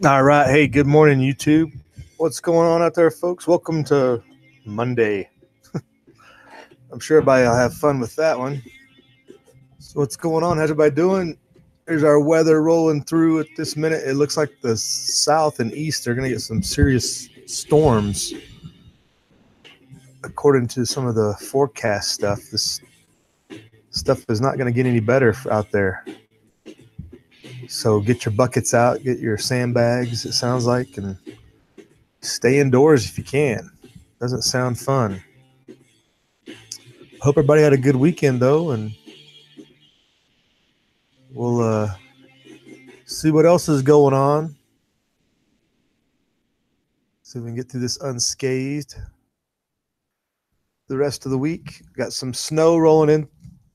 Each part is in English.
All right. Hey, good morning, YouTube. What's going on out there, folks? Welcome to Monday. I'm sure everybody will have fun with that one. So what's going on? How's everybody doing? Here's our weather rolling through at this minute. It looks like the south and east are going to get some serious storms. According to some of the forecast stuff, this stuff is not going to get any better out there. So get your buckets out, get your sandbags, it sounds like, and stay indoors if you can. Doesn't sound fun. Hope everybody had a good weekend, though, and we'll see what else is going on. See if we can get through this unscathed. The rest of the week, got some snow rolling in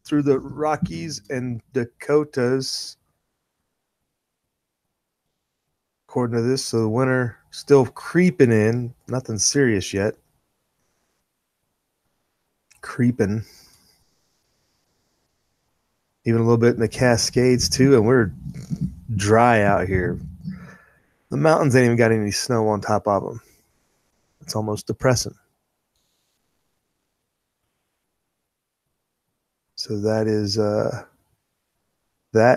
through the Rockies and Dakotas. According to this, so the winter still creeping in. Nothing serious yet. Creeping. Even a little bit in the Cascades, too, and we're dry out here. The mountains ain't even got any snow on top of them. It's almost depressing. So that is that,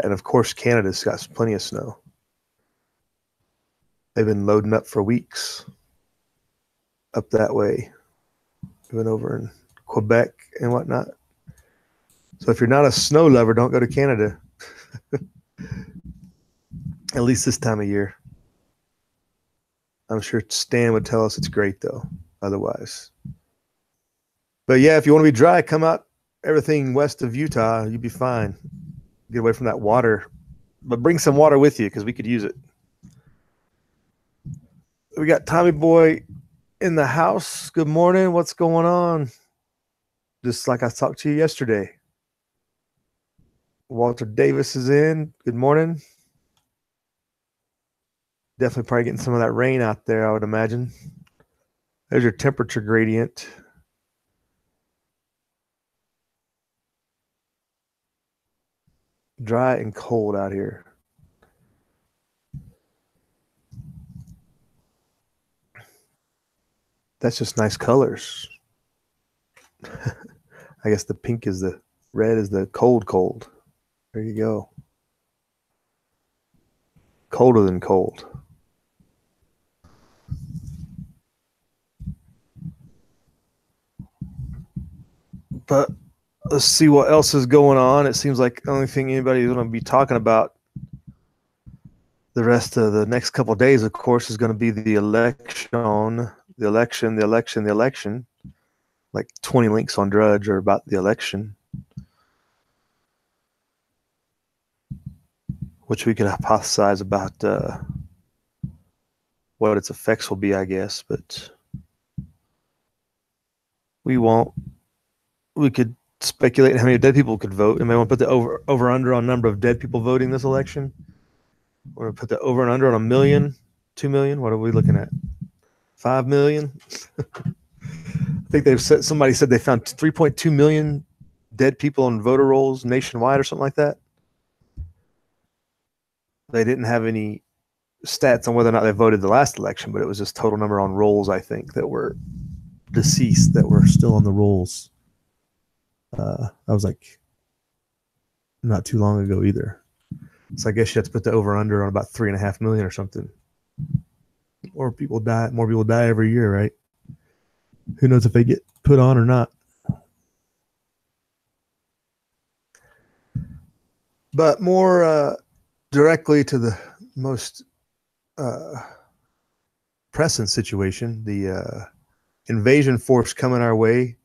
and of course Canada's got plenty of snow. They've been loading up for weeks up that way, even over in Quebec and whatnot. So if you're not a snow lover, don't go to Canada. At least this time of year. I'm sure Stan would tell us it's great, though, otherwise. But yeah, if you want to be dry, come out everything west of Utah. You'll be fine. Get away from that water. But bring some water with you because we could use it. We got Tommy Boy in the house. Good morning. What's going on? Just like I talked to you yesterday. Walter Davis is in. Good morning. Definitely probably getting some of that rain out there, I would imagine. There's your temperature gradient. Dry and cold out here. That's just nice colors. I guess the pink is the red is the cold. There you go. Colder than cold. But let's see what else is going on. It seems like the only thing anybody's going to be talking about the rest of the next couple of days, of course, is going to be the election. Like 20 links on Drudge are about the election, which we could hypothesize about what its effects will be, I guess, but we won't. We could speculate how many dead people could vote. And we want to put the over under on number of dead people voting this election. Or put the over and under on 1 million, 2 million. What are we looking at? 5 million? I think somebody said they found 3.2 million dead people on voter rolls nationwide or something like that. They didn't have any stats on whether or not they voted the last election, but it was just total number on rolls, I think, that were deceased that were still on the rolls. That was like not too long ago either. So I guess you have to put the over under on about 3.5 million or something. More people die every year, right? Who knows if they get put on or not. But more directly to the most pressing situation, the invasion force coming our way.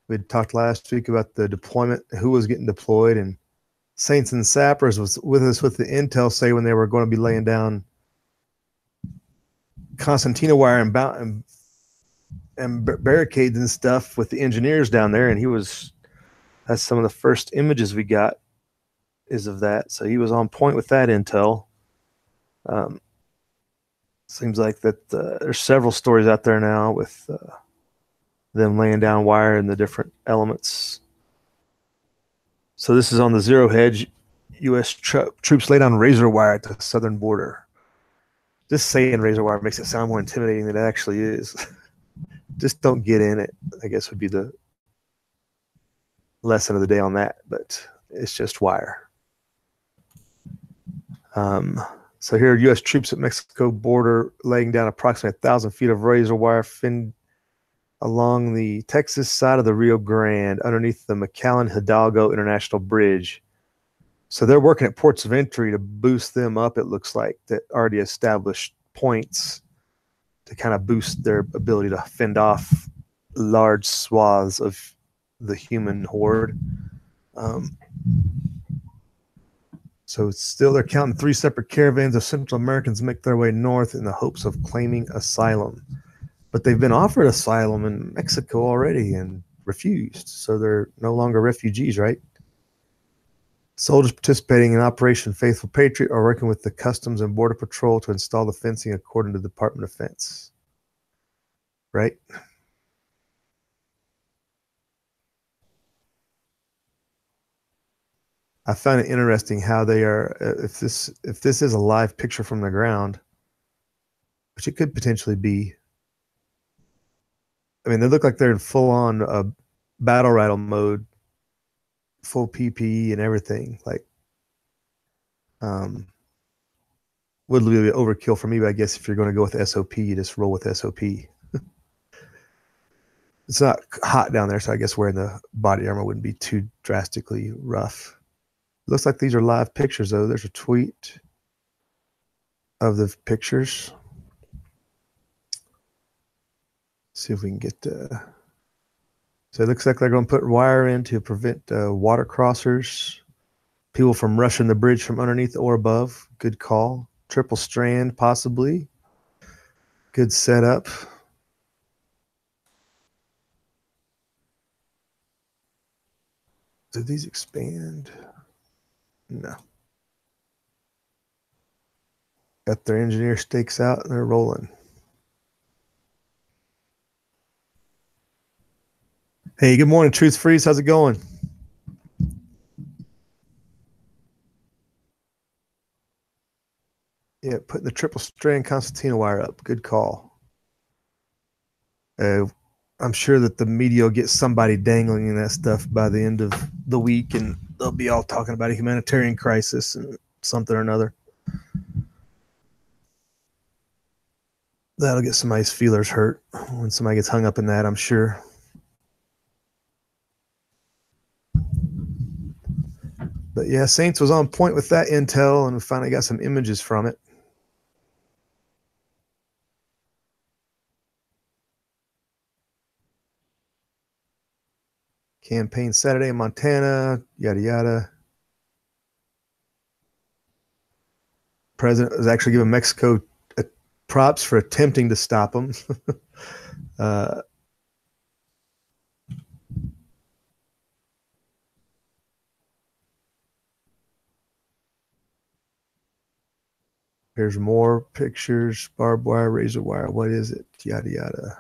We had talked last week about the deployment, who was getting deployed, and Saints and Sappers was with us with the intel say when they were going to be laying down concertina wire and barricades and stuff with the engineers down there, and that's some of the first images we got is of that. So he was on point with that intel. Seems like that there's several stories out there now with them laying down wire and the different elements. So this is on the Zero Hedge. U.S. troops lay down razor wire at the southern border. Just saying razor wire makes it sound more intimidating than it actually is. Just don't get in it, I guess, would be the lesson of the day on that. But it's just wire. So here, U.S. troops at Mexico border laying down approximately 1,000 feet of razor wire along the Texas side of the Rio Grande underneath the McAllen Hidalgo International Bridge. So they're working at ports of entry to boost them up, it looks like, that already established points to kind of boost their ability to fend off large swaths of the human horde. So it's still, they're counting 3 separate caravans of Central Americans make their way north in the hopes of claiming asylum. But they've been offered asylum in Mexico already and refused. So they're no longer refugees, right? Soldiers participating in Operation Faithful Patriot are working with the Customs and Border Patrol to install the fencing according to the Department of Defense. Right? I find it interesting how they are, if this is a live picture from the ground, which it could potentially be. I mean, they look like they're in full-on battle rattle mode, full PPE and everything. Like, would be overkill for me, but I guess if you're going to go with SOP, you just roll with SOP. It's not hot down there, so I guess wearing the body armor wouldn't be too drastically rough. Looks like these are live pictures, though. There's a tweet of the pictures. See if we can get so it looks like they're going to put wire in to prevent water crossers, people from rushing the bridge from underneath or above. Good call. Triple strand, possibly. Good setup. Do these expand? No. Got their engineer stakes out and they're rolling. Hey, good morning, Truth Freeze. How's it going? Yeah, putting the triple strand concertina wire up. Good call. I'm sure that the media will get somebody dangling in that stuff by the end of the week, and they'll be all talking about a humanitarian crisis and something or another. That'll get somebody's feelers hurt when somebody gets hung up in that, I'm sure. But yeah, Saints was on point with that intel, and we finally got some images from it. Campaign Saturday in Montana, yada, yada. President was actually giving Mexico props for attempting to stop them. Here's more pictures, barbed wire, razor wire. What is it? Yada, yada.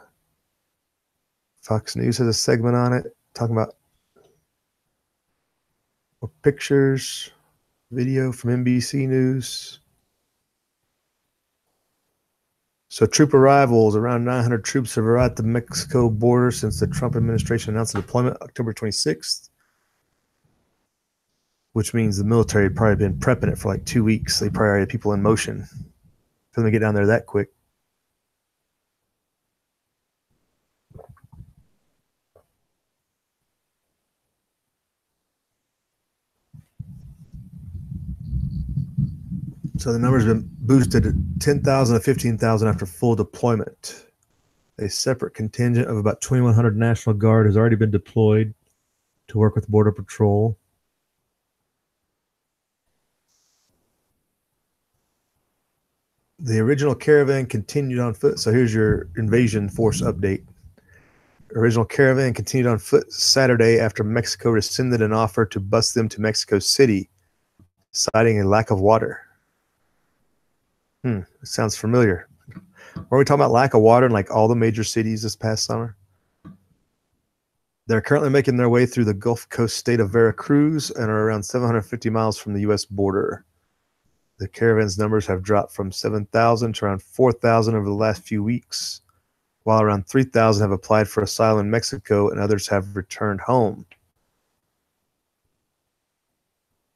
Fox News has a segment on it talking about more pictures, video from NBC News. So troop arrivals, around 900 troops have arrived at the Mexico border since the Trump administration announced the deployment October 26th, which means the military had probably been prepping it for like 2 weeks. They probably had people in motion for them to get down there that quick. So the numbers have been boosted to 10,000 to 15,000 after full deployment. A separate contingent of about 2,100 National Guard has already been deployed to work with Border Patrol. The original caravan continued on foot. So here's your invasion force update. Original caravan continued on foot Saturday after Mexico rescinded an offer to bus them to Mexico City, citing a lack of water. It sounds familiar. Were we talking about lack of water in like all the major cities this past summer? They're currently making their way through the Gulf Coast state of Veracruz and are around 750 miles from the U.S. border. The caravan's numbers have dropped from 7,000 to around 4,000 over the last few weeks, while around 3,000 have applied for asylum in Mexico and others have returned home.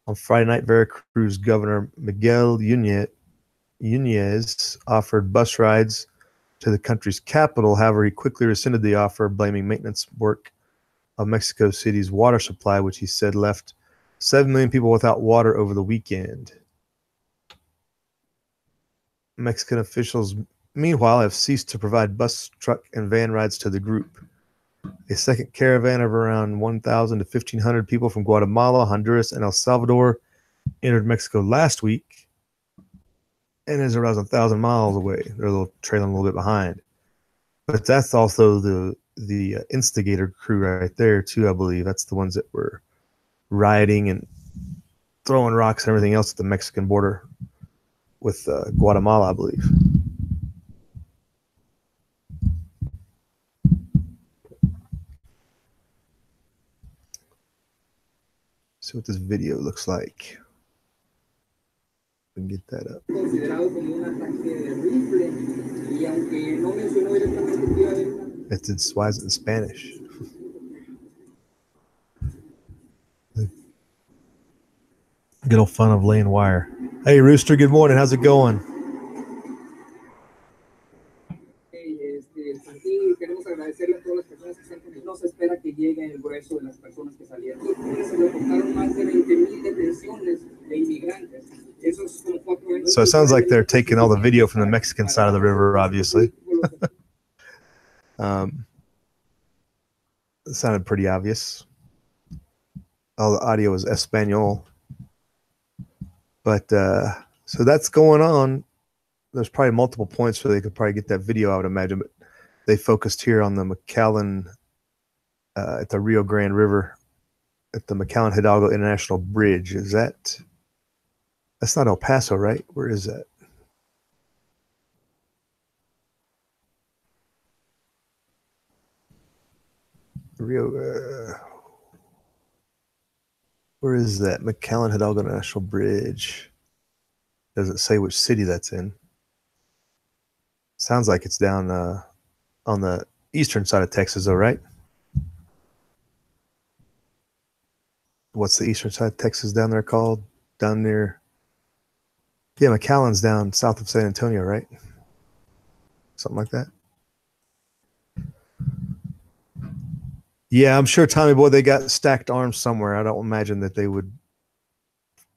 On Friday night, Veracruz Governor Miguel Yunez offered bus rides to the country's capital. However, he quickly rescinded the offer, blaming maintenance work of Mexico City's water supply, which he said left 7 million people without water over the weekend. Mexican officials, meanwhile, have ceased to provide bus, truck, and van rides to the group. A second caravan of around 1,000 to 1,500 people from Guatemala, Honduras, and El Salvador entered Mexico last week and is around 1,000 miles away. They're trailing a little bit behind. But that's also the instigator crew right there, too, I believe. That's the ones that were rioting and throwing rocks and everything else at the Mexican border with Guatemala, I believe. See what this video looks like. We can get that up. Why is it in Spanish? Good old fun of laying wire. Hey, Rooster, good morning. How's it going? So it sounds like they're taking all the video from the Mexican side of the river, obviously. It sounded pretty obvious. All the audio is Espanol. But so that's going on. There's probably multiple points where they could probably get that video, I would imagine. But they focused here on the McAllen at the Rio Grande River at the McAllen Hidalgo International Bridge. That's not El Paso, right? Where is that? Where is that? McAllen Hidalgo International Bridge. Doesn't say which city that's in. Sounds like it's down on the eastern side of Texas, though, right? What's the eastern side of Texas down there called? Down near... Yeah, McAllen's down south of San Antonio, right? Something like that. Yeah, I'm sure, Tommy Boy, they got stacked arms somewhere. I don't imagine that they would...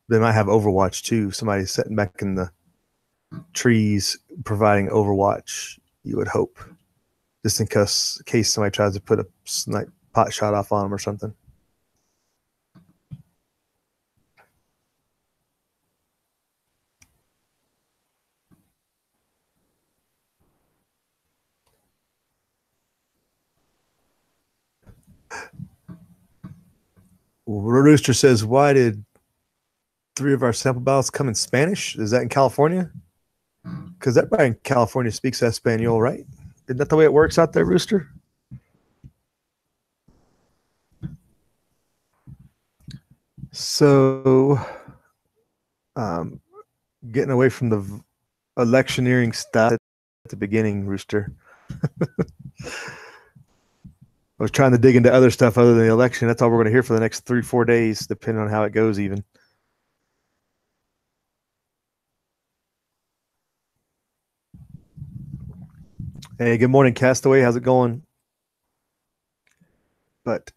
They might have Overwatch, too. Somebody sitting back in the trees providing Overwatch, you would hope. Just in case somebody tries to put a snipe pot shot off on them or something. Rooster says, why did 3 of our sample ballots come in Spanish? Is that in California? Because everybody in California speaks Espanol, right? Isn't that the way it works out there, Rooster? So, getting away from the electioneering stuff at the beginning, Rooster. I was trying to dig into other stuff other than the election. That's all we're going to hear for the next 3-4 days, depending on how it goes even. Hey, good morning, Castaway. How's it going? But,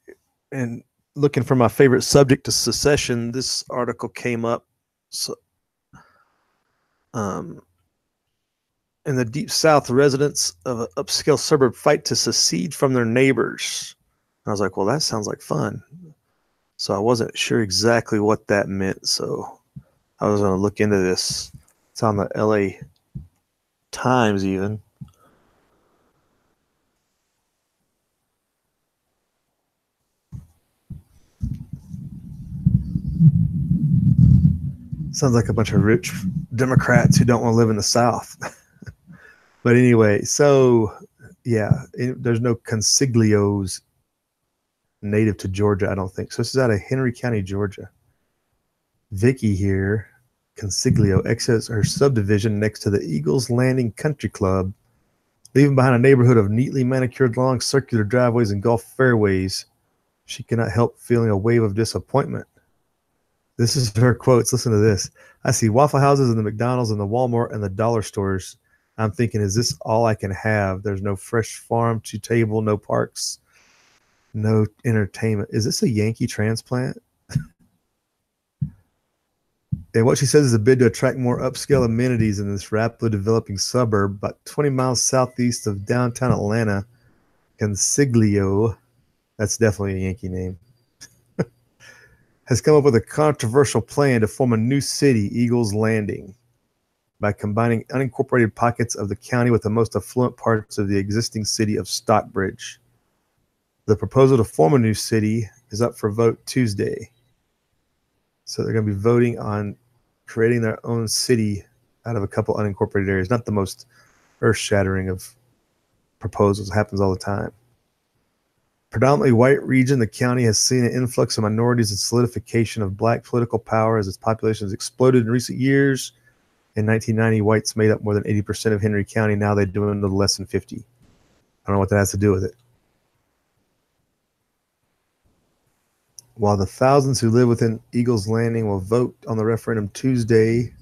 and looking for my favorite subject to secession, this article came up. So, in the Deep South, residents of an upscale suburb fight to secede from their neighbors. And I was like, well, that sounds like fun. So I wasn't sure exactly what that meant. So I was going to look into this. It's on the LA Times even. Sounds like a bunch of rich Democrats who don't want to live in the South. But anyway, so yeah, there's no consiglios native to Georgia, I don't think. So this is out of Henry County, Georgia. Vicky here Consiglio exits her subdivision next to the Eagles Landing Country Club, leaving behind a neighborhood of neatly manicured long circular driveways and golf fairways. She cannot help feeling a wave of disappointment. This is her quotes. Listen to this. I see Waffle Houses and the McDonald's and the Walmart and the dollar stores. I'm thinking, is this all I can have? There's no fresh farm to table, no parks, no entertainment. Is this a Yankee transplant? And what she says is a bid to attract more upscale amenities in this rapidly developing suburb, about 20 miles southeast of downtown Atlanta. Consiglio, that's definitely a Yankee name, has come up with a controversial plan to form a new city, Eagles Landing, by combining unincorporated pockets of the county with the most affluent parts of the existing city of Stockbridge. The proposal to form a new city is up for vote Tuesday. So they're going to be voting on creating their own city out of a couple unincorporated areas. Not the most earth-shattering of proposals. It happens all the time. Predominantly white region, the county has seen an influx of minorities and solidification of black political power as its population has exploded in recent years. In 1990, whites made up more than 80% of Henry County. Now they dwindled to less than 50. I don't know what that has to do with it. While the thousands who live within Eagles Landing will vote on the referendum Tuesday,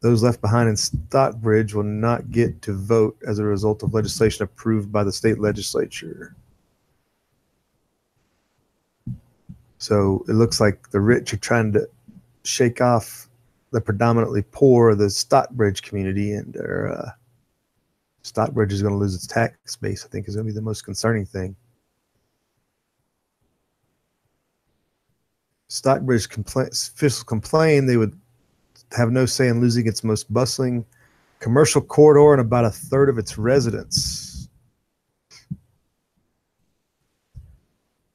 those left behind in Stockbridge will not get to vote as a result of legislation approved by the state legislature. So it looks like the rich are trying to shake off the predominantly poor, the Stockbridge community, and Stockbridge is going to lose its tax base, I think, is going to be the most concerning thing. Stockbridge officials complained they would have no say in losing its most bustling commercial corridor and about a third of its residents.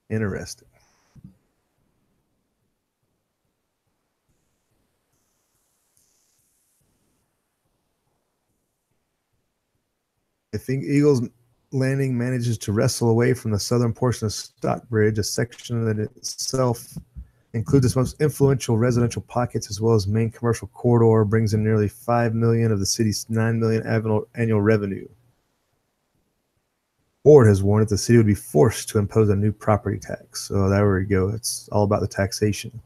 Interesting. If Eagles Landing manages to wrestle away from the southern portion of Stockbridge, a section that itself includes its most influential residential pockets as well as main commercial corridor, brings in nearly $5 million of the city's $9 million annual revenue. Ford has warned that the city would be forced to impose a new property tax. So there we go. It's all about the taxation.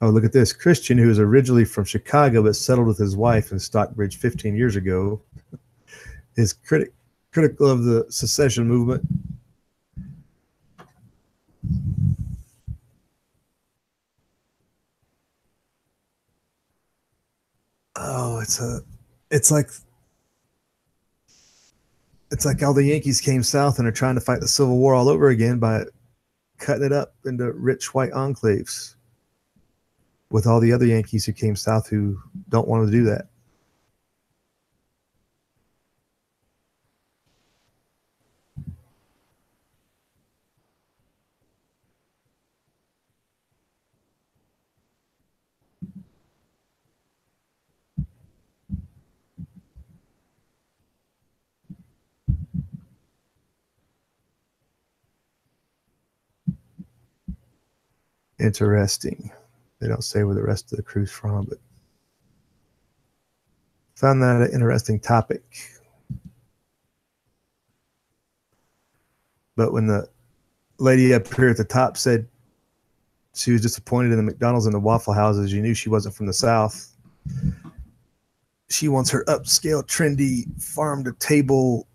Oh, look at this. Christian, who is originally from Chicago but settled with his wife in Stockbridge 15 years ago, is critical of the secession movement. Oh, it's like all the Yankees came south and are trying to fight the Civil War all over again by cutting it up into rich white enclaves with all the other Yankees who came south who don't want to do that. Interesting. They don't say where the rest of the crew's from, but found that an interesting topic. But when the lady up here at the top said she was disappointed in the McDonald's and the Waffle Houses, you knew she wasn't from the South. She wants her upscale, trendy, farm-to-table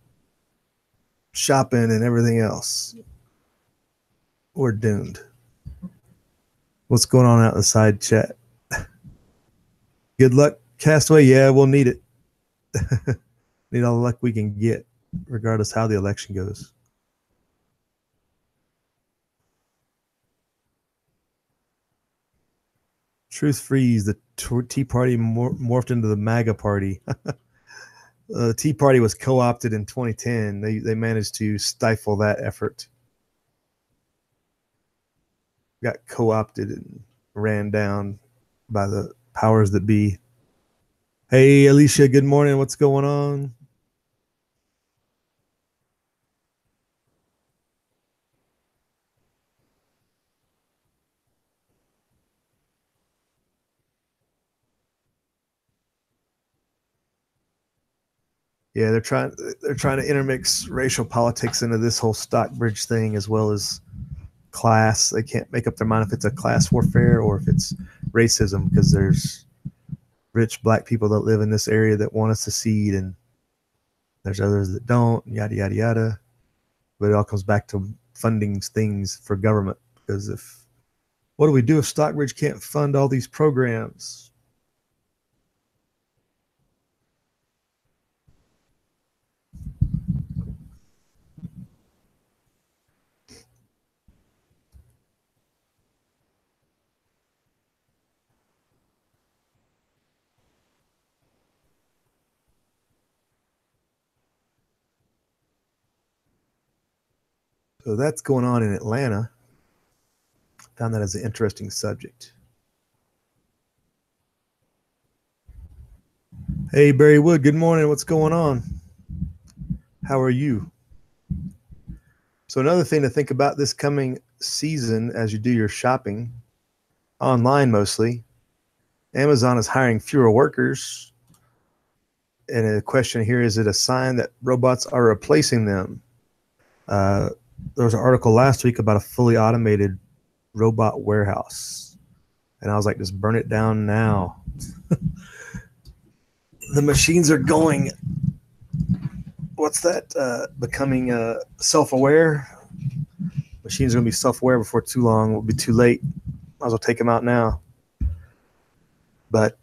shopping and everything else. We're doomed. What's going on out in the side chat? Good luck, Castaway. Yeah, we'll need it. Need all the luck we can get, regardless how the election goes. Truth freeze. The Tea Party morphed into the MAGA Party. The Tea Party was co-opted in 2010. They managed to stifle that effort. Got co-opted and ran down by the powers that be. Hey, Alicia, good morning. What's going on? Yeah, they're trying to intermix racial politics into this whole Stockbridge thing as well as class. They can't make up their mind if it's a class warfare or if it's racism, because there's rich black people that live in this area that want us to secede, and there's others that don't, yada yada yada. But it all comes back to funding things for government, because if what do we do if Stockbridge can't fund all these programs? So that's going on in Atlanta. Found that as an interesting subject. Hey, Barry Wood, good morning. What's going on? How are you? So another thing to think about this coming season as you do your shopping, online mostly, Amazon is hiring fewer workers. And the question here, is it a sign that robots are replacing them? There was an article last week about a fully automated robot warehouse. And I was like, just burn it down now. The machines are going, what's that? Becoming self-aware. Machines are going to be self-aware before too long. It'll be too late. Might as well take them out now. But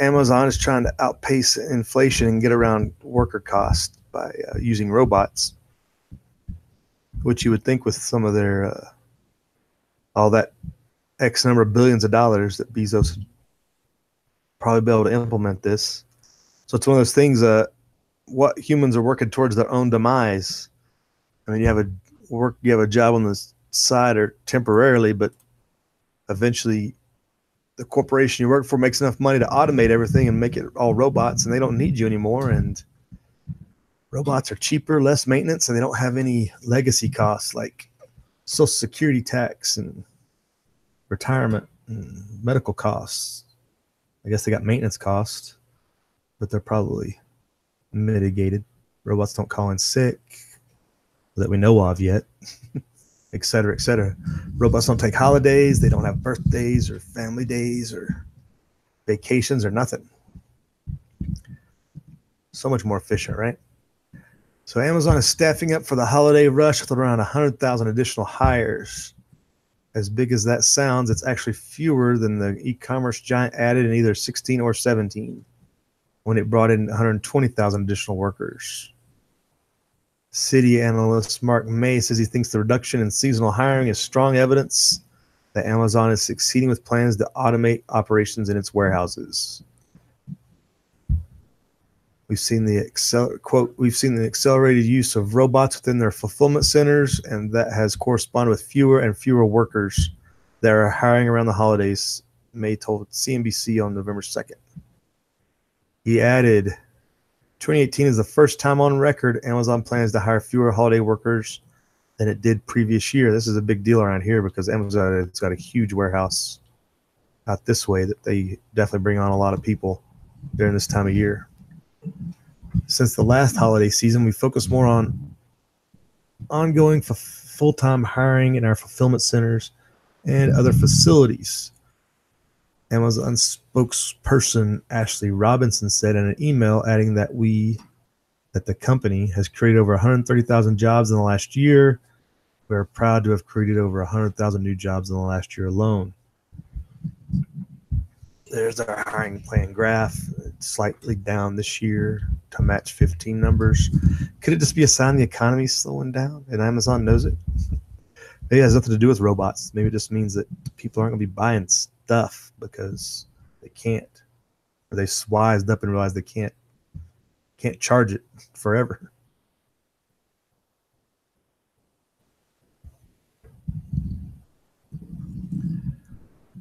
Amazon is trying to outpace inflation and get around worker costs by using robots, which you would think with some of their all that X number of billions of dollars that Bezos would probably be able to implement this. So it's one of those things. What humans are working towards their own demise. I mean, you have a job on the side or temporarily, but eventually the corporation you work for makes enough money to automate everything and make it all robots, and they don't need you anymore. And robots are cheaper, less maintenance, and they don't have any legacy costs like Social Security tax and retirement and medical costs. I guess they got maintenance costs, but they're probably mitigated. Robots don't call in sick that we know of yet, et cetera, et cetera. Robots don't take holidays. They don't have birthdays or family days or vacations or nothing. So much more efficient, right? So Amazon is staffing up for the holiday rush with around 100,000 additional hires. As big as that sounds, it's actually fewer than the e-commerce giant added in either 16 or 17, when it brought in 120,000 additional workers. City analyst Mark May says he thinks the reduction in seasonal hiring is strong evidence that Amazon is succeeding with plans to automate operations in its warehouses. We've seen the accelerated use of robots within their fulfillment centers, and that has corresponded with fewer and fewer workers that are hiring around the holidays, May told CNBC on November 2nd. He added, 2018 is the first time on record Amazon plans to hire fewer holiday workers than it did previous year. This is a big deal around here because Amazon has got a huge warehouse out this way that they definitely bring on a lot of people during this time of year. Since the last holiday season, we focused more on ongoing full-time hiring in our fulfillment centers and other facilities. Amazon spokesperson Ashley Robinson said in an email, adding that the company has created over 130,000 jobs in the last year. We are proud to have created over 100,000 new jobs in the last year alone. There's our hiring plan graph. It's slightly down this year to match 15 numbers. Could it just be a sign the economy's slowing down and Amazon knows it? Maybe it has nothing to do with robots. Maybe it just means that people aren't going to be buying stuff because they can't, or they wised up and realized they can't charge it forever.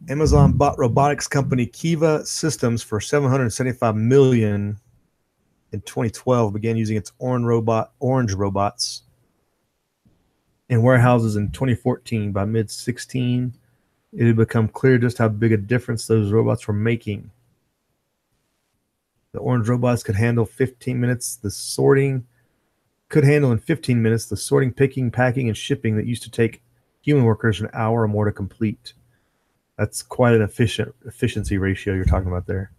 Amazon bought robotics company Kiva Systems for $775 million in 2012. Began using its orange robots in warehouses in 2014. By mid-16, it had become clear just how big a difference those robots were making. The orange robots could handle 15 minutes. The sorting could handle in 15 minutes the sorting, picking, packing, and shipping that used to take human workers an hour or more to complete. That's quite an efficiency ratio you're talking about there.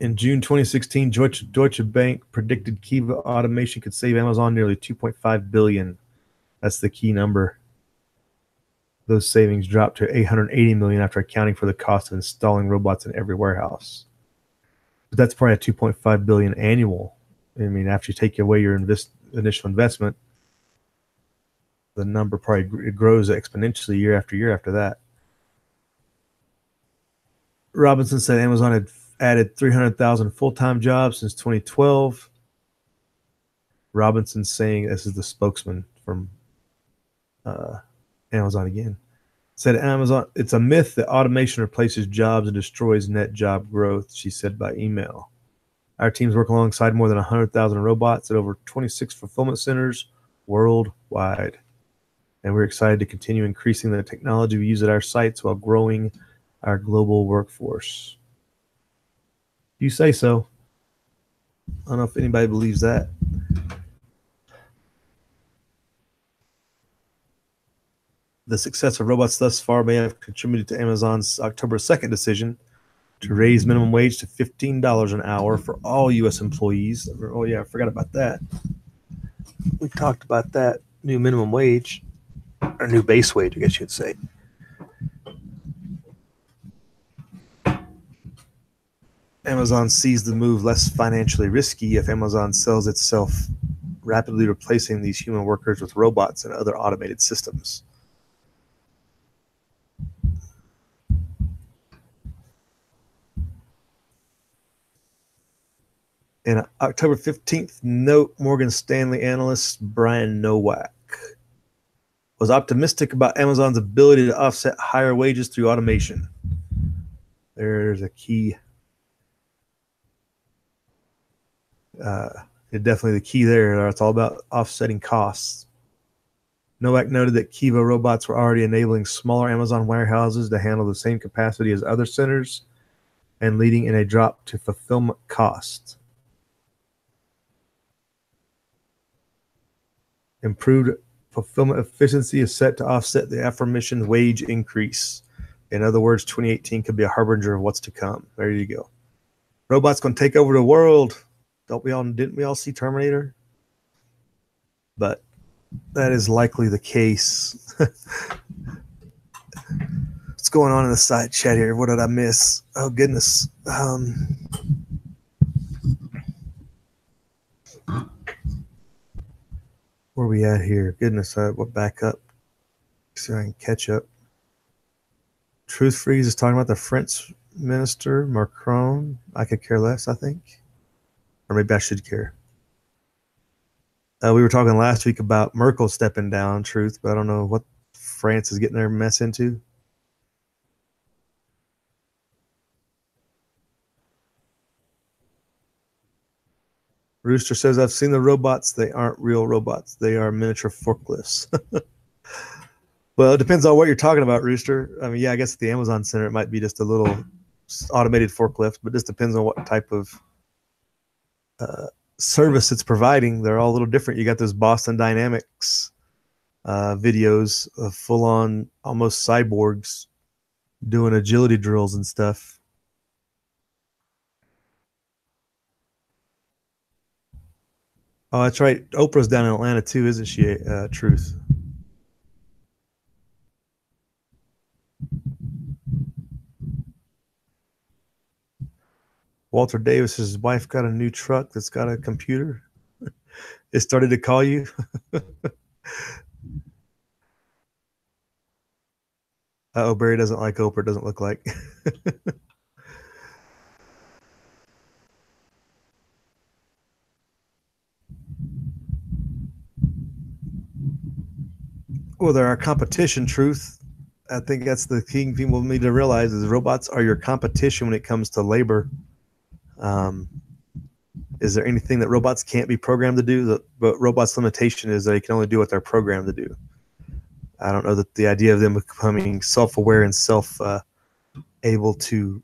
In June 2016, Deutsche Bank predicted Kiva automation could save Amazon nearly $2.5 billion. That's the key number. Those savings dropped to $880 million after accounting for the cost of installing robots in every warehouse. But that's probably a $2.5 billion annual. I mean, after you take away your initial investment, the number probably grows exponentially year after that. Robinson said Amazon had added 300,000 full-time jobs since 2012. Robinson saying, this is the spokesman from Amazon again, said Amazon, it's a myth that automation replaces jobs and destroys net job growth, she said by email. Our teams work alongside more than 100,000 robots at over 26 fulfillment centers worldwide. And we're excited to continue increasing the technology we use at our sites while growing our global workforce. You say so. I don't know if anybody believes that. The success of robots thus far may have contributed to Amazon's October 2nd decision to raise minimum wage to $15 an hour for all U.S. employees. Oh, yeah, I forgot about that. We talked about that new minimum wage, or new base wage, I guess you'd say. Amazon sees the move less financially risky if Amazon sells itself, rapidly replacing these human workers with robots and other automated systems. In October 15th note, Morgan Stanley analyst Brian Nowak was optimistic about Amazon's ability to offset higher wages through automation. There's a key. Definitely the key there. It's all about offsetting costs. Nowak noted that Kiva robots were already enabling smaller Amazon warehouses to handle the same capacity as other centers and leading in a drop to fulfillment costs. Improved fulfillment efficiency is set to offset the aforementioned wage increase. In other words, 2018 could be a harbinger of what's to come. There you go. Robots going to take over the world. Didn't we all see Terminator? But that is likely the case. What's going on in the side chat here? What did I miss? Oh, goodness. Where are we at here? Goodness, we're back up. See if I can catch up. Truth Freeze is talking about the French minister, Macron. I could care less, I think. Or maybe I should care. We were talking last week about Merkel stepping down, Truth, but I don't know what France is getting their mess into. Rooster says, I've seen the robots. They aren't real robots. They are miniature forklifts. Well, it depends on what you're talking about, Rooster. I mean, yeah, I guess at the Amazon Center, it might be just a little automated forklift, but it just depends on what type of service it's providing. They're all a little different. You got those Boston Dynamics videos of full-on almost cyborgs doing agility drills and stuff. Oh, that's right. Oprah's down in Atlanta too, isn't she, Truth? Walter Davis's wife got a new truck that's got a computer. It started to call you. Barry doesn't like Oprah, doesn't look like. Well, they're our competition, Truth. I think that's the key people need to realize is robots are your competition when it comes to labor. Is there anything that robots can't be programmed to do? But robots' limitation is they can only do what they're programmed to do. I don't know that the idea of them becoming self-aware and able to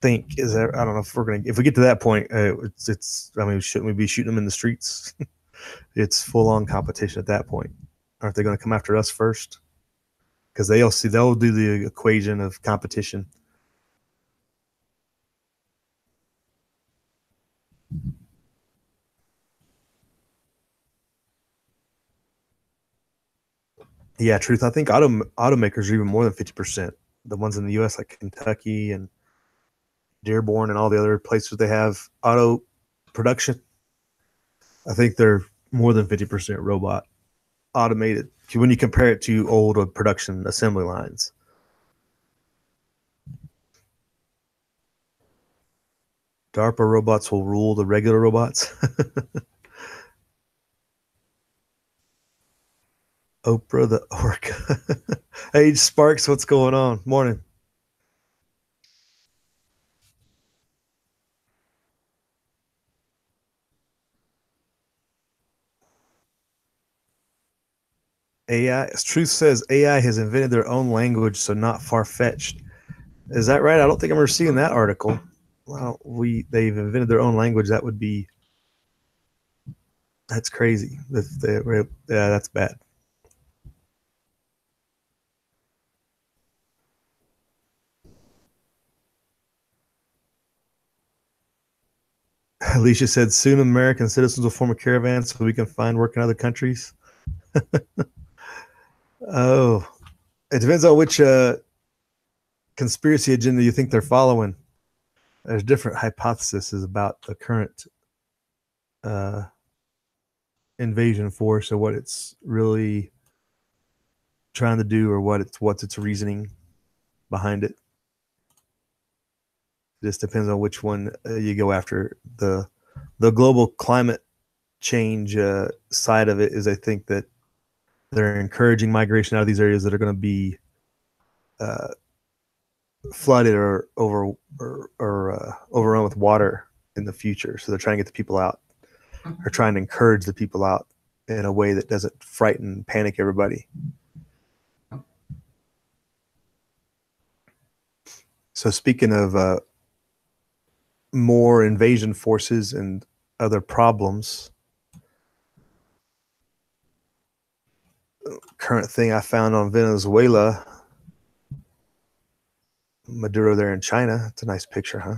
think is that I don't know if we get to that point, it's I mean, shouldn't we be shooting them in the streets? It's full on competition at that point. Aren't they going to come after us first? Because they'll do the equation of competition. Yeah, truth. I think automakers are even more than 50%. The ones in the U.S. like Kentucky and Dearborn and all the other places they have auto production. I think they're more than 50% robot automated when you compare it to old production assembly lines. DARPA robots will rule the regular robots. Oprah the Orca. Hey, Sparks, what's going on? Morning. AI. Truth says AI has invented their own language, so not far fetched. Is that right? I don't think I'm ever seeing that article. Well, they've invented their own language. That's crazy. Yeah, that's bad. Alicia said soon American citizens will form a caravan so we can find work in other countries. Oh, it depends on which conspiracy agenda you think they're following. There's different hypotheses about the current uh, invasion force or what it's really trying to do or what's its reasoning behind it. It just depends on which one you go after. The global climate change side of it is, I think, that they're encouraging migration out of these areas that are going to be uh, flooded or overrun with water in the future. So they're trying to get the people out, or trying to encourage the people out in a way that doesn't frighten, panic everybody. So speaking of more invasion forces and other problems, current thing I found on Venezuela, Maduro there in China. It's a nice picture, huh?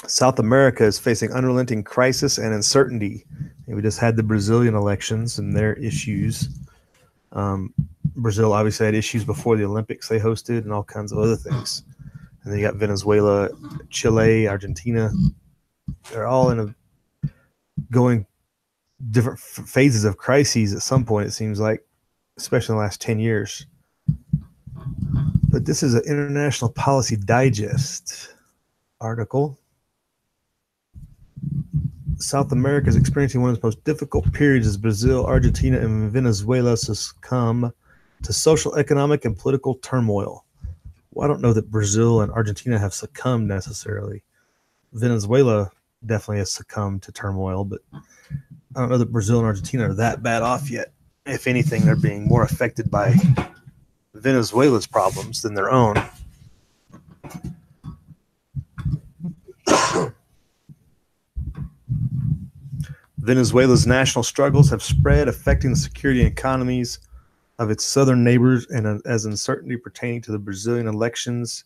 South America is facing unrelenting crisis and uncertainty. And we just had the Brazilian elections and their issues. Brazil obviously had issues before the Olympics they hosted and all kinds of other things. And then you got Venezuela, Chile, Argentina. They're all going different phases of crises at some point, it seems like, especially in the last 10 years. But this is an International Policy Digest article. South America is experiencing one of the most difficult periods as Brazil, Argentina, and Venezuela succumb to social, economic, and political turmoil. Well, I don't know that Brazil and Argentina have succumbed necessarily. Venezuela definitely has succumbed to turmoil, but I don't know that Brazil and Argentina are that bad off yet. If anything, they're being more affected by Venezuela's problems than their own. Venezuela's national struggles have spread, affecting the security and economies of its southern neighbors, and as uncertainty pertaining to the Brazilian elections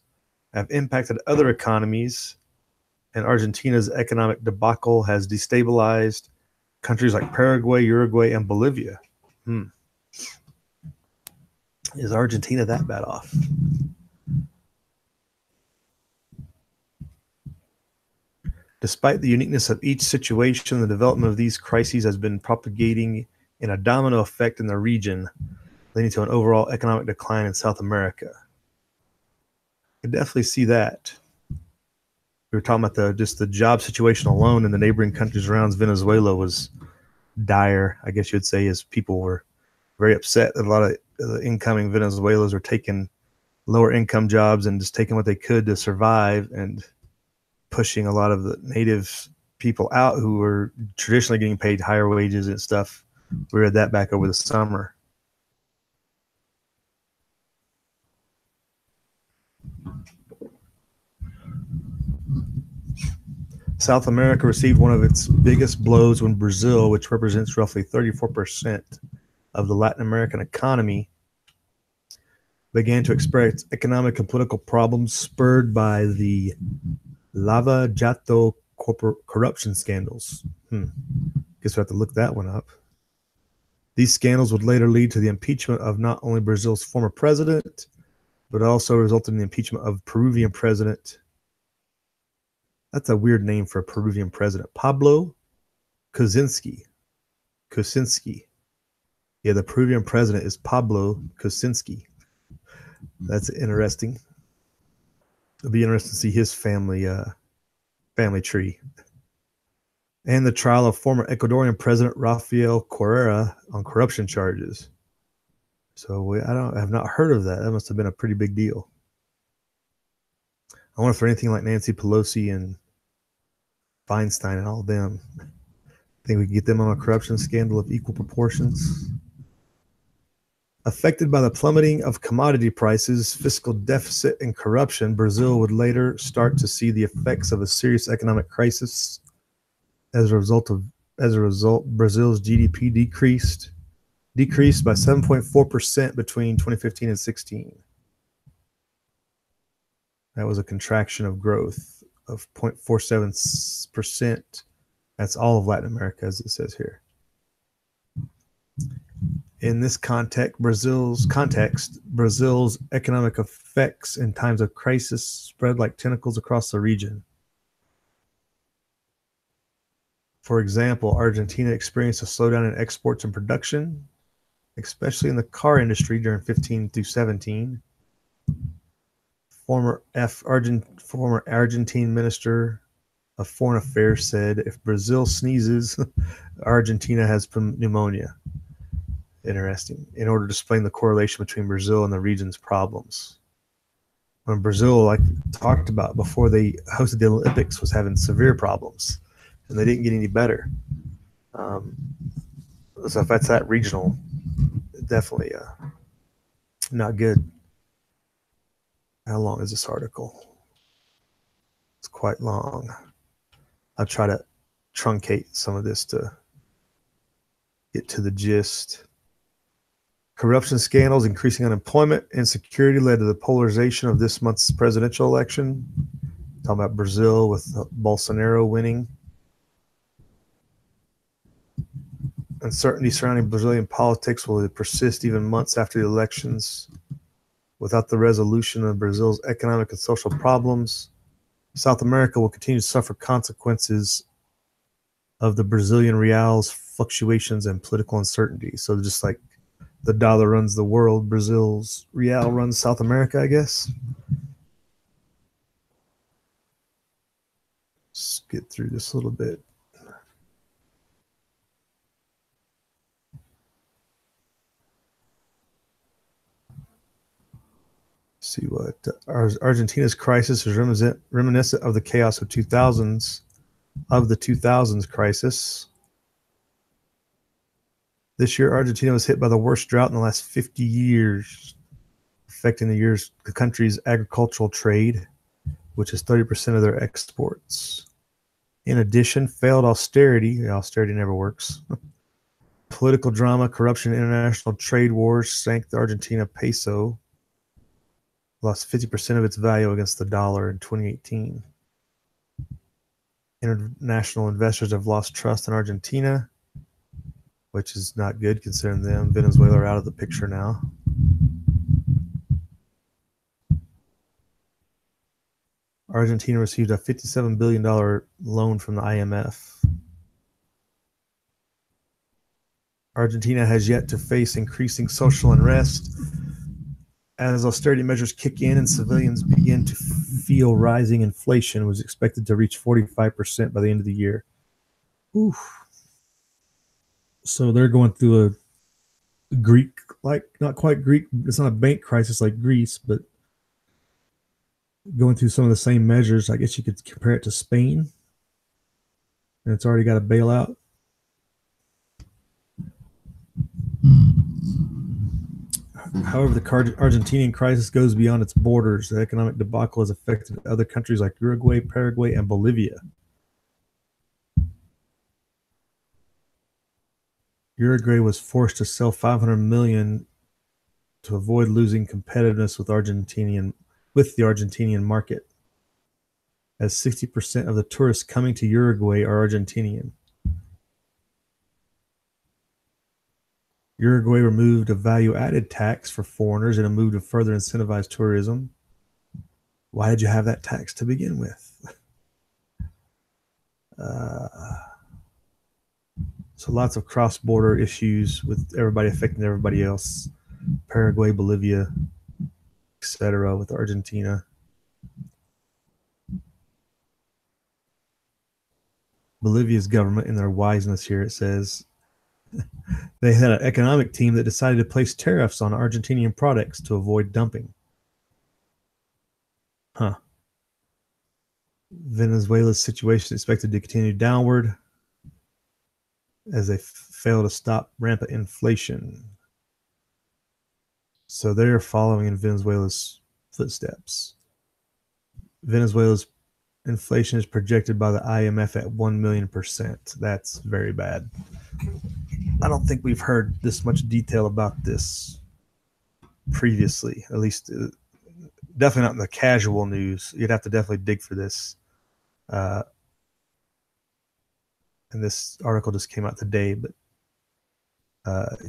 have impacted other economies, and Argentina's economic debacle has destabilized countries like Paraguay, Uruguay, and Bolivia. Is Argentina that bad off? Despite the uniqueness of each situation, the development of these crises has been propagating in a domino effect in the region, leading to an overall economic decline in South America. I definitely see that. We were talking about just the job situation alone in the neighboring countries around Venezuela was dire, I guess you'd say, as people were very upset that a lot of the incoming Venezuelans were taking lower income jobs and just taking what they could to survive, and pushing a lot of the native people out who were traditionally getting paid higher wages and stuff. We read that back over the summer. South America received one of its biggest blows when Brazil, which represents roughly 34% of the Latin American economy, began to experience economic and political problems spurred by the Lava Jato corruption scandals. Guess we have to look that one up. These scandals would later lead to the impeachment of not only Brazil's former president, but also resulted in the impeachment of Peruvian president. That's a weird name for a Peruvian president. Pablo Kuczynski. Yeah, the Peruvian president is Pablo Kuczynski. That's interesting. It'll be interesting to see his family tree. And the trial of former Ecuadorian President Rafael Correa on corruption charges. So I have not heard of that. That must have been a pretty big deal. I wonder if they're anything like Nancy Pelosi and Feinstein and all of them. Think we can get them on a corruption scandal of equal proportions? Affected by the plummeting of commodity prices, fiscal deficit, and corruption, Brazil would later start to see the effects of a serious economic crisis. As a result, Brazil's GDP decreased by 7.4% between 2015 and 16. That was a contraction of growth of 0.47%. That's all of Latin America, as it says here. In this context, Brazil's economic effects in times of crisis spread like tentacles across the region. For example, Argentina experienced a slowdown in exports and production, especially in the car industry during 15 through 17. Former Argentine Minister of Foreign Affairs said, if Brazil sneezes, Argentina has pneumonia. Interesting. In order to explain the correlation between Brazil and the region's problems. When Brazil, like talked about before they hosted the Olympics, was having severe problems, and they didn't get any better. So if that's that regional, definitely not good. How long is this article? It's quite long. I'll try to truncate some of this to get to the gist. Corruption scandals, increasing unemployment, insecurity led to the polarization of this month's presidential election. Talking about Brazil with Bolsonaro winning. Uncertainty surrounding Brazilian politics will persist even months after the elections. Without the resolution of Brazil's economic and social problems, South America will continue to suffer consequences of the Brazilian real's fluctuations and political uncertainty. So just like the dollar runs the world, Brazil's real runs South America, I guess. Let's get through this a little bit. See what Argentina's crisis is reminiscent of the chaos of the 2000s crisis. This year, Argentina was hit by the worst drought in the last 50 years, affecting the country's agricultural trade, which is 30% of their exports. In addition, failed austerity never works, political drama, corruption, international trade wars sank the Argentina peso, lost 50% of its value against the dollar in 2018. International investors have lost trust in Argentina, which is not good considering them. Venezuela are out of the picture now. Argentina received a $57 billion loan from the IMF. Argentina has yet to face increasing social unrest as austerity measures kick in and civilians begin to feel rising inflation, was expected to reach 45% by the end of the year. Oof. So they're going through a Greek, like not quite Greek, it's not a bank crisis like Greece, but going through some of the same measures. I guess you could compare it to Spain, and it's already got a bailout. However, the Argentinian crisis goes beyond its borders. The economic debacle has affected other countries like Uruguay, Paraguay, and Bolivia. Uruguay was forced to sell 500 million to avoid losing competitiveness with the Argentinian market, as 60% of the tourists coming to Uruguay are Argentinian. Uruguay removed a value-added tax for foreigners in a move to further incentivize tourism. Why did you have that tax to begin with? So lots of cross-border issues with everybody affecting everybody else. Paraguay, Bolivia, etc. with Argentina. Bolivia's government, in their wiseness here, it says, they had an economic team that decided to place tariffs on Argentinian products to avoid dumping. Venezuela's situation is expected to continue downward as they fail to stop rampant inflation. So they're following in Venezuela's footsteps. Venezuela's inflation is projected by the IMF at 1,000,000%. That's very bad. I don't think we've heard this much detail about this previously, at least definitely not in the casual news. You'd have to definitely dig for this. And this article just came out today, but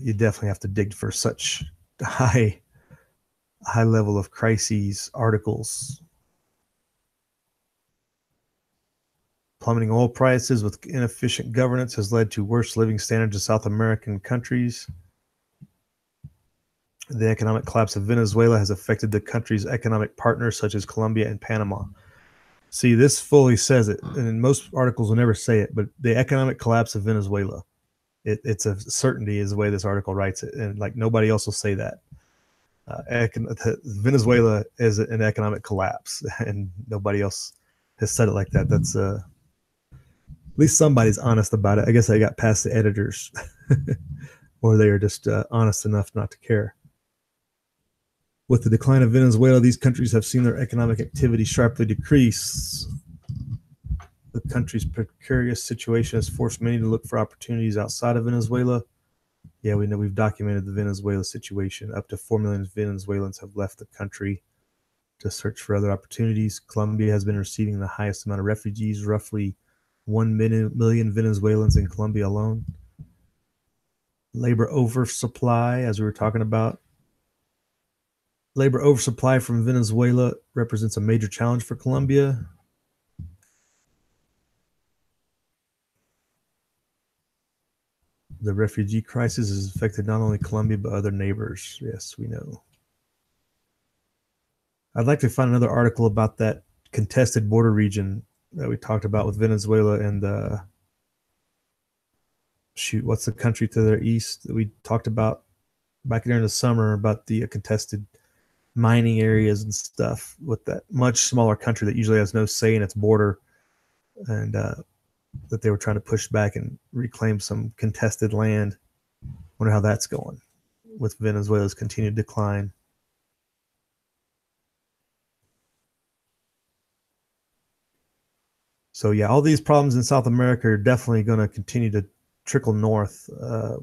you definitely have to dig for such high level of crises articles. Plummeting oil prices with inefficient governance has led to worse living standards in South American countries. The economic collapse of Venezuela has affected the country's economic partners such as Colombia and Panama. See, this fully says it, and most articles will never say it, but the economic collapse of Venezuela, it's a certainty is the way this article writes it, and like nobody else will say that. Venezuela is an economic collapse, and nobody else has said it like that. That's at least somebody's honest about it. I guess I got past the editors, or they are just honest enough not to care. With the decline of Venezuela, these countries have seen their economic activity sharply decrease. The country's precarious situation has forced many to look for opportunities outside of Venezuela. Yeah, we know we've documented the Venezuela situation. Up to 4 million Venezuelans have left the country to search for other opportunities. Colombia has been receiving the highest amount of refugees, roughly 1 million Venezuelans in Colombia alone. Labor oversupply, as we were talking about. Labor oversupply from Venezuela represents a major challenge for Colombia. The refugee crisis has affected not only Colombia, but other neighbors. Yes, we know. I'd like to find another article about that contested border region that we talked about with Venezuela and what's the country to their east that we talked about back during the summer about the contested mining areas and stuff with that much smaller country that usually has no say in its border, and that they were trying to push back and reclaim some contested land. Wonder how that's going with Venezuela's continued decline. So yeah, all these problems in South America are definitely going to continue to trickle north. I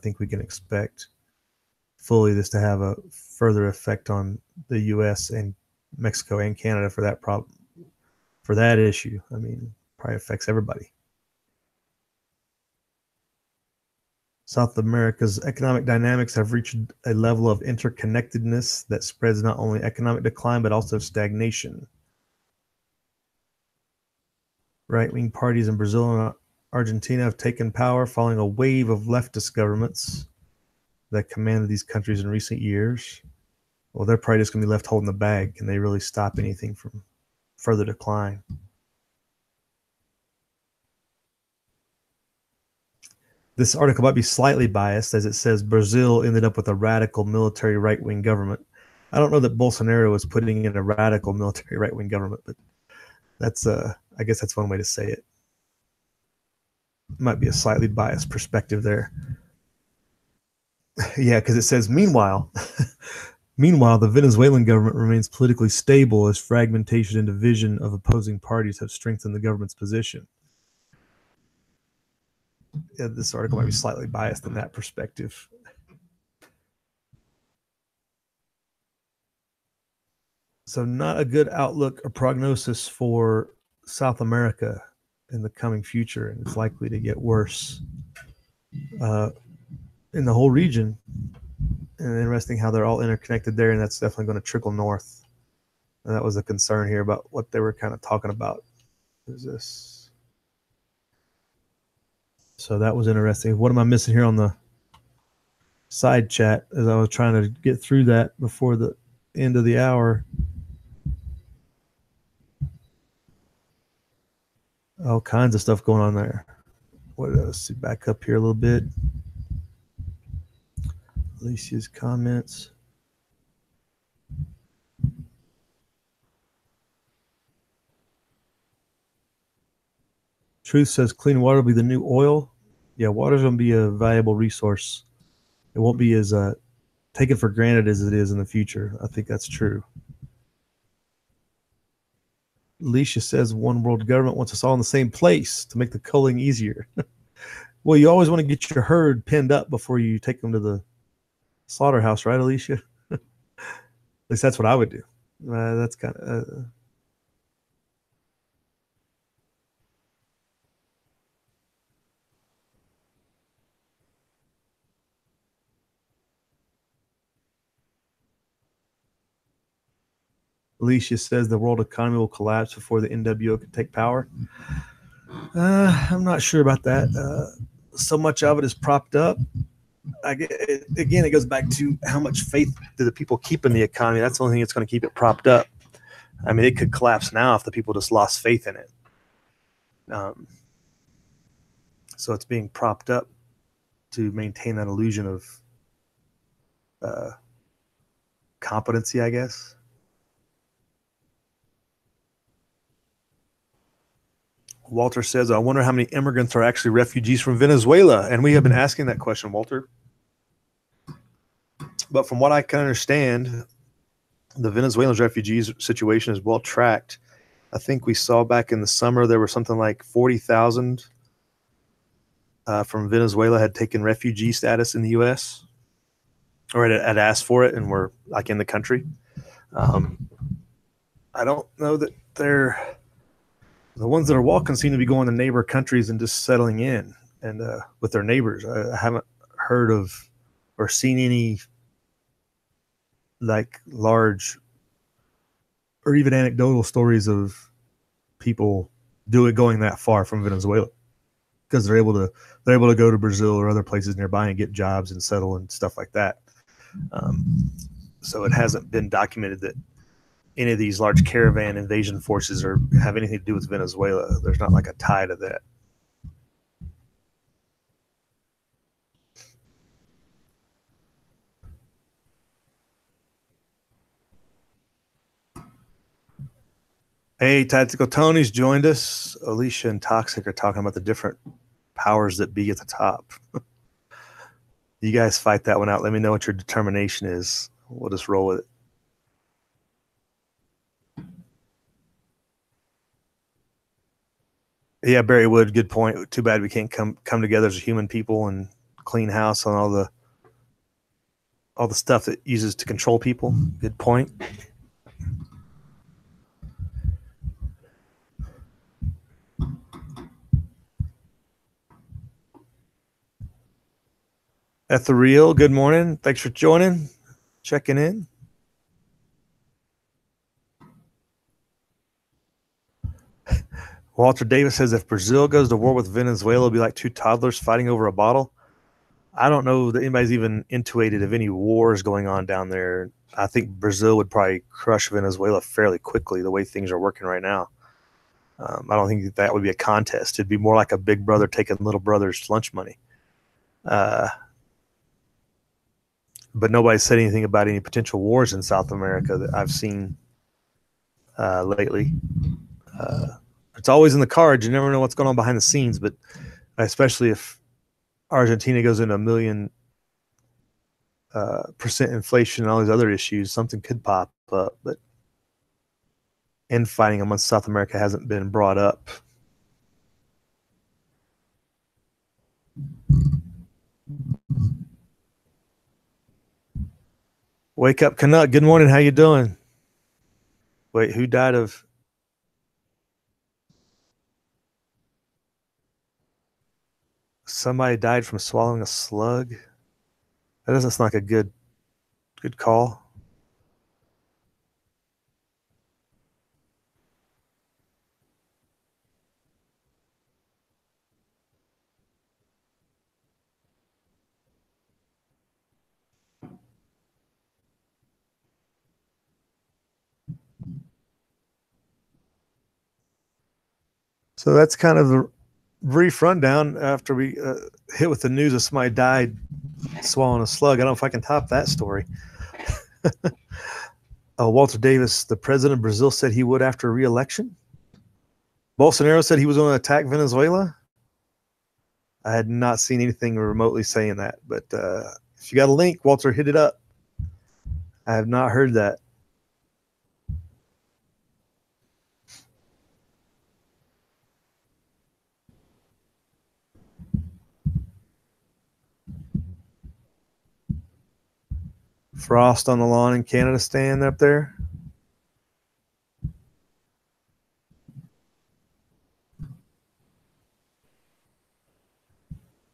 think we can expect fully this to have a further effect on the U.S. and Mexico and Canada for that problem, for that issue. I mean, probably affects everybody. South America's economic dynamics have reached a level of interconnectedness that spreads not only economic decline, but also stagnation. Right-wing parties in Brazil and Argentina have taken power following a wave of leftist governments that commanded these countries in recent years. Well, they're probably just going to be left holding the bag. Can they really stop anything from further decline? This article might be slightly biased, as it says Brazil ended up with a radical military right-wing government. I don't know that Bolsonaro was putting in a radical military right-wing government, but that's I guess that's one way to say it. Might be a slightly biased perspective there. Yeah, because it says, meanwhile, the Venezuelan government remains politically stable as fragmentation and division of opposing parties have strengthened the government's position. this article might be slightly biased in that perspective. So not a good outlook or prognosis for South America in the coming future, and it's likely to get worse in the whole region. And interesting how they're all interconnected there, and that's definitely going to trickle north. And that was a concern here about what they were kind of talking about. Is this? So that was interesting. What am I missing here on the side chat as I was trying to get through that before the end of the hour? All kinds of stuff going on there. What else? See, back up here a little bit. Alicia's comments. Truth says clean water will be the new oil. Yeah, water's going to be a valuable resource. It won't be as taken for granted as it is in the future. I think that's true. Alicia says one world government wants us all in the same place to make the culling easier. Well, you always want to get your herd pinned up before you take them to the slaughterhouse, right, Alicia? At least that's what I would do. That's kind of... Alicia says the world economy will collapse before the NWO can take power. I'm not sure about that. So much of it is propped up. Again, it goes back to how much faith do the people keep in the economy. That's the only thing that's going to keep it propped up. I mean, it could collapse now if the people just lost faith in it. So it's being propped up to maintain that illusion of competency, I guess. Walter says, I wonder how many immigrants are actually refugees from Venezuela. And we have been asking that question, Walter. But from what I can understand, the Venezuelan refugees situation is well tracked. I think we saw back in the summer there were something like 40,000 from Venezuela had taken refugee status in the U.S. or had asked for it and were like in the country. I don't know that they're the ones that are walking seem to be going to neighbor countries and just settling in and with their neighbors. I haven't heard of or seen any like large or even anecdotal stories of people going that far from Venezuela because they're able to go to Brazil or other places nearby and get jobs and settle and stuff like that. So it hasn't been documented that any of these large caravan invasion forces have anything to do with Venezuela. There's not like a tie to that. Hey, Tactical Tony's joined us. Alicia and Toxic are talking about the different powers that be at the top. You guys fight that one out. Let me know what your determination is. We'll just roll with it. Yeah, Barry Wood, good point. Too bad we can't come together as a human people and clean house on all the stuff that uses to control people. Good point. Ethereal, good morning. Thanks for joining, checking in. Walter Davis says if Brazil goes to war with Venezuela, it'll be like two toddlers fighting over a bottle. I don't know that anybody's even intuited of any wars going on down there. I think Brazil would probably crush Venezuela fairly quickly the way things are working right now. I don't think that would be a contest. It'd be more like a big brother taking little brother's lunch money. But nobody said anything about any potential wars in South America that I've seen lately. It's always in the cards. You never know what's going on behind the scenes, but especially if Argentina goes into 1,000,000% inflation and all these other issues, something could pop up. But infighting amongst South America hasn't been brought up. Wake up, Canuck. Good morning. How you doing? Wait, who died of? Somebody died from swallowing a slug. That doesn't sound like a good call. So that's kind of the brief rundown after we hit with the news of somebody died swallowing a slug. I don't know if I can top that story. Walter Davis, the president of Brazil, said he would after re-election. Bolsonaro said he was going to attack Venezuela. I had not seen anything remotely saying that, but if you got a link, Walter, hit it up. I have not heard that. Frost on the lawn in Canada stand up there.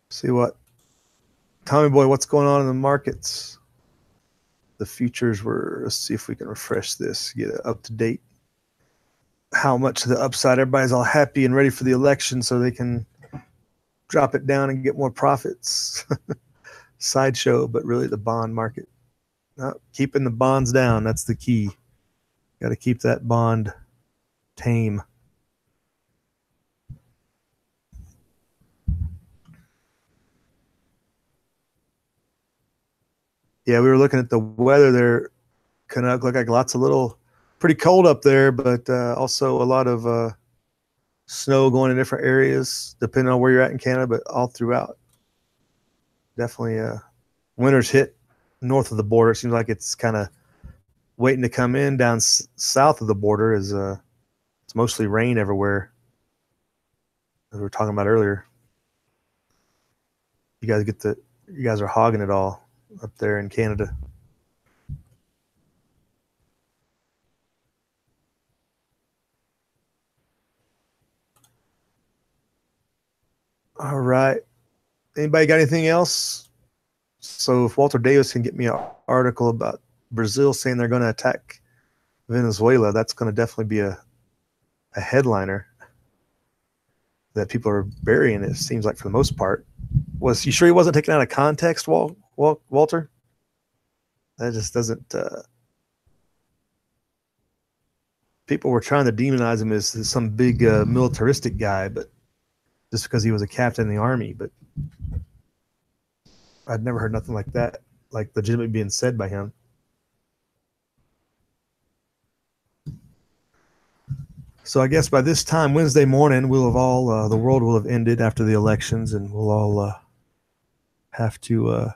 See what? Tommy boy, what's going on in the markets? The futures were, let's see if we can refresh this, get it up to date. How much to the upside? Everybody's all happy and ready for the election so they can drop it down and get more profits. Sideshow, but really the bond market. No, keeping the bonds down, that's the key. Got to keep that bond tame. Yeah, we were looking at the weather there. Kind of look like lots of little, pretty cold up there, but also a lot of snow going in different areas, depending on where you're at in Canada, but all throughout. Definitely winter's hit north of the border. It seems like it's kind of waiting to come in. Down south of the border is it's mostly rain everywhere, as we were talking about earlier. You guys are hogging it all up there in Canada. All right. Anybody got anything else? So if Walter Davis can get me an article about Brazil saying they're going to attack Venezuela, that's going to definitely be a headliner that people are burying, it seems like, for the most part. Was you sure he wasn't taken out of context, Walter? That just doesn't... people were trying to demonize him as some big militaristic guy, but just because he was a captain in the army. But I'd never heard nothing like that, like legitimately being said by him. So I guess by this time, Wednesday morning, we'll have all the world will have ended after the elections, and we'll all have to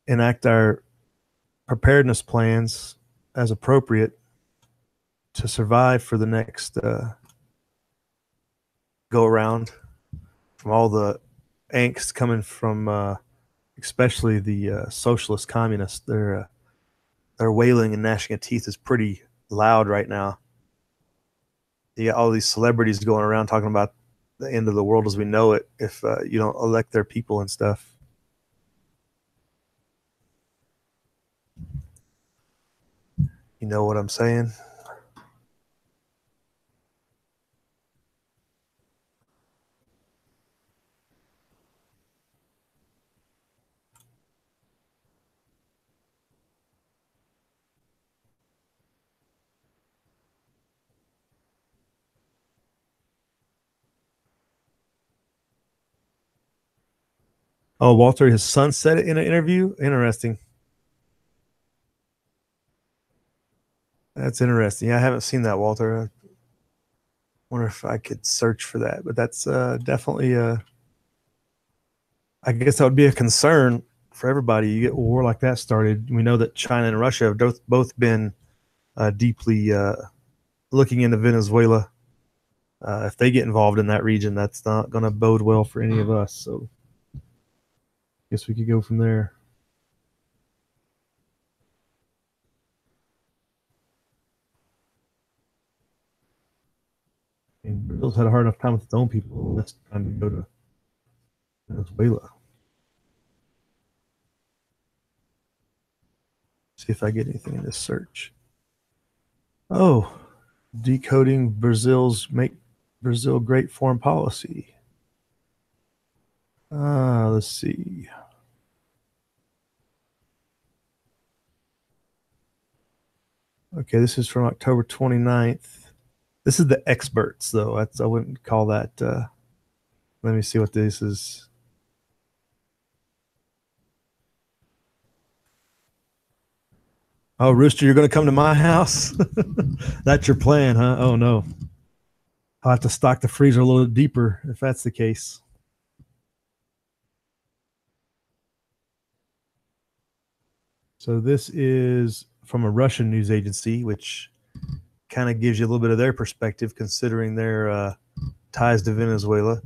enact our preparedness plans as appropriate to survive for the next go around, from all the angst coming from especially the socialist communists. Their wailing and gnashing of teeth is pretty loud right now. You got all these celebrities going around talking about the end of the world as we know it if you don't elect their people and stuff. You know what I'm saying? Oh, Walter, his son said it in an interview. Interesting. That's interesting. Yeah, I haven't seen that, Walter. I wonder if I could search for that. But that's definitely, I guess that would be a concern for everybody. You get a war like that started. We know that China and Russia have both been deeply looking into Venezuela. If they get involved in that region, that's not going to bode well for any of us. So I guess we could go from there. I mean, Brazil's had a hard enough time with its own people. That's trying to go to Venezuela. See if I get anything in this search. Oh, decoding Brazil's make Brazil great foreign policy. Let's see. Okay, this is from October 29th. This is the experts, though. I wouldn't call that. Let me see what this is. Oh, Rooster, you're going to come to my house? That's your plan, huh? Oh, no. I'll have to stock the freezer a little deeper if that's the case. So this is from a Russian news agency, which kind of gives you a little bit of their perspective considering their ties to Venezuela.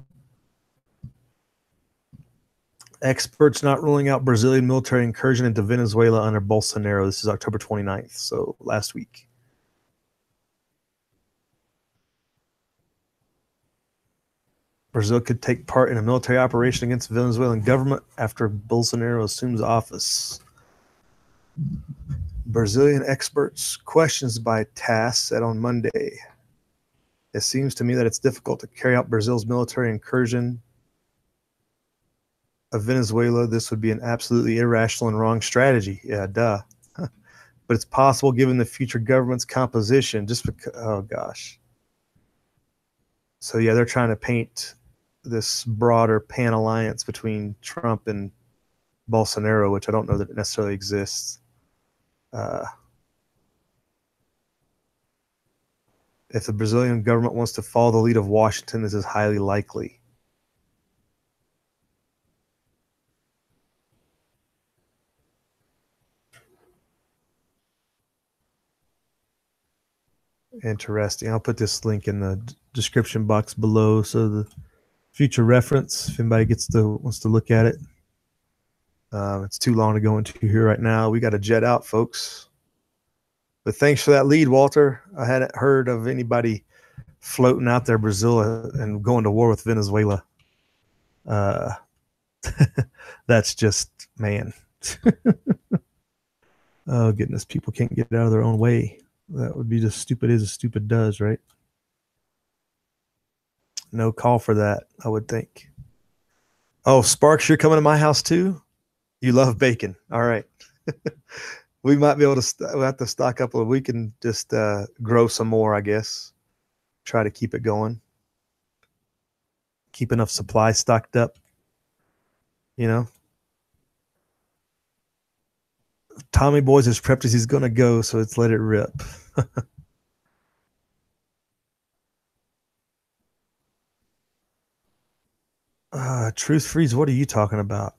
Experts not ruling out Brazilian military incursion into Venezuela under Bolsonaro. This is October 29th, so last week. Brazil could take part in a military operation against the Venezuelan government after Bolsonaro assumes office. Brazilian experts questions by TASS said on Monday. It seems to me that it's difficult to carry out Brazil's military incursion of Venezuela. This would be an absolutely irrational and wrong strategy. Yeah, duh. But it's possible given the future government's composition. Just because, oh gosh. So yeah, they're trying to paint this broader pan alliance between Trump and Bolsonaro, which I don't know that it necessarily exists. If the Brazilian government wants to follow the lead of Washington, this is highly likely. Interesting. I'll put this link in the description box below so the future reference, if anybody wants to look at it. It's too long to go into here right now. We got to jet out, folks. But thanks for that lead, Walter. I hadn't heard of anybody floating out there, Brazil, and going to war with Venezuela. That's just, man. Oh, goodness. People can't get out of their own way. That would be just stupid as a stupid does, right? No call for that, I would think. Oh, Sparks, you're coming to my house too? You love bacon. All right. We might be able to we'll have to stock up. We can just grow some more, I guess. Try to keep it going. Keep enough supply stocked up. You know? Tommy Boy's as prepped as he's going to go, so let's let it rip. Truth Freeze, what are you talking about?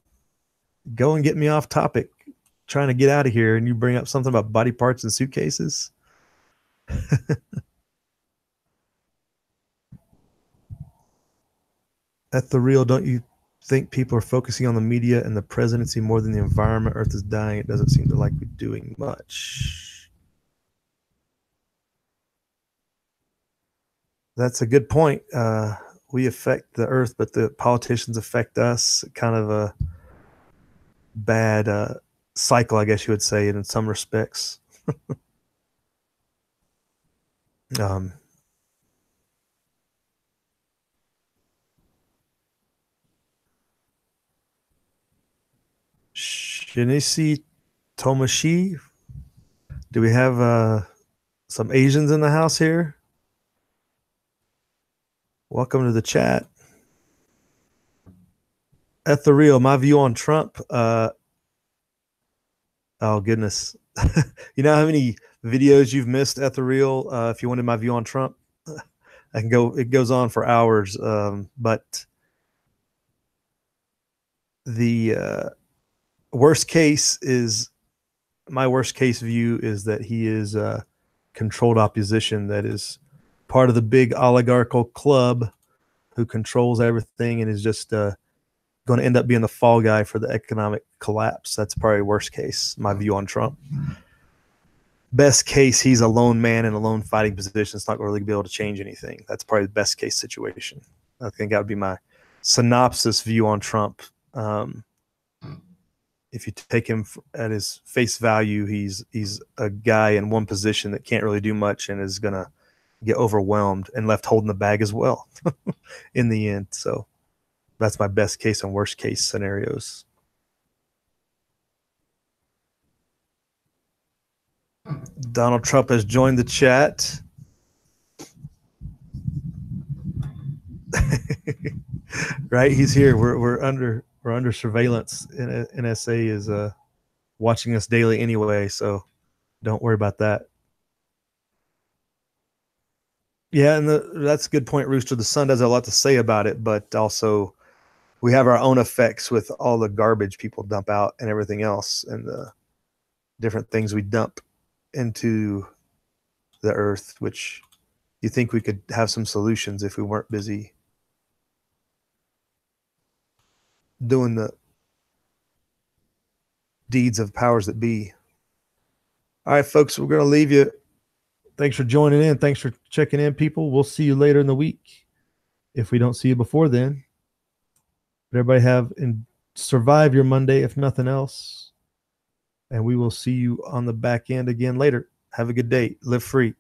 Go and get me off topic. Trying to get out of here, and you bring up something about body parts and suitcases. At the real, don't you think people are focusing on the media and the presidency more than the environment? Earth is dying. It doesn't seem to like be doing much. That's a good point. We affect the earth, but the politicians affect us. Kind of a bad cycle, I guess you would say, in some respects. Shinichi Tomoshi. Do we have some Asians in the house here? Welcome to the chat. Ethereal, my view on Trump. Oh, goodness. You know how many videos you've missed, Ethereal? If you wanted my view on Trump, I can go. It goes on for hours. But the worst case is, my worst case view is that he is controlled opposition that is part of the big oligarchical club who controls everything and is just going to end up being the fall guy for the economic collapse. That's probably worst case, my view on Trump. best case, he's a lone man in a lone fighting position. It's not going to really be able to change anything. That's probably the best case situation. I think that would be my synopsis view on Trump. If you take him at his face value, he's a guy in one position that can't really do much and is going to get overwhelmed and left holding the bag as well in the end. So that's my best case and worst case scenarios. Donald Trump has joined the chat. Right, he's here. We're under surveillance. NSA is watching us daily anyway, so don't worry about that. Yeah, and that's a good point, Rooster. The sun does have a lot to say about it, but also we have our own effects with all the garbage people dump out and everything else, and the different things we dump into the earth, which you think we could have some solutions if we weren't busy doing the deeds of powers that be. All right, folks, we're going to leave you. Thanks for joining in. Thanks for checking in, people. We'll see you later in the week if we don't see you before then. But everybody have and survive your Monday, if nothing else. And we will see you on the back end again later. Have a good day. Live free.